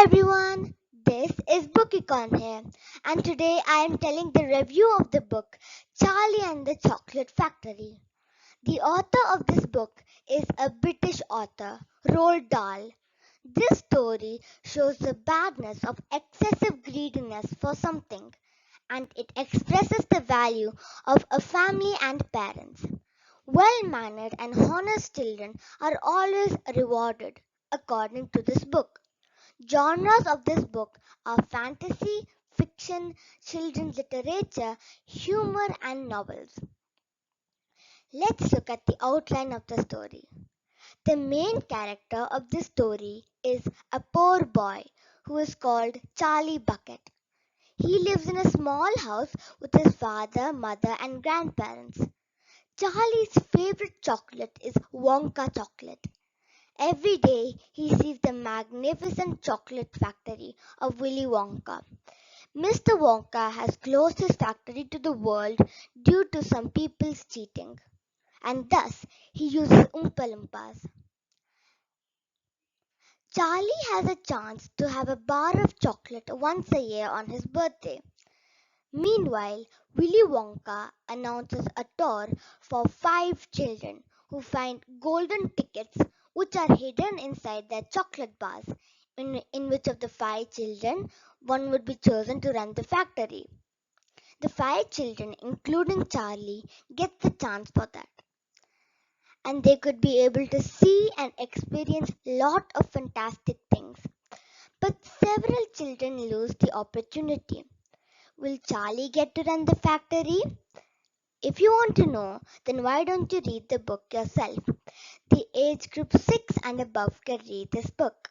everyone, this is Bookicon here, and today I am telling the review of the book Charlie and the Chocolate Factory. The author of this book is a British author, Roald Dahl. This story shows the badness of excessive greediness for something, and it expresses the value of a family and parents. Well mannered and honest children are always rewarded, according to this book. Genres of this book are fantasy, fiction, children's literature, humor, and novels. Let's look at the outline of the story. The main character of this story is a poor boy who is called Charlie Bucket. He lives in a small house with his father, mother, and grandparents. Charlie's favorite chocolate is Wonka chocolate. Every day he sees the magnificent chocolate factory of Willy Wonka. Mr. Wonka has closed his factory to the world due to some people's cheating, and thus he uses Oompa Loompas. Charlie has a chance to have a bar of chocolate once a year on his birthday. Meanwhile, Willy Wonka announces a tour for 5 children who find golden tickets which are hidden inside their chocolate bars. In which of the 5 children one would be chosen to run the factory. The 5 children, including Charlie, get the chance for that. And they could be able to see and experience lot of fantastic things. But several children lose the opportunity. Will Charlie get to run the factory? If you want to know, then why don't you read the book yourself? The age group 6 and above can read this book.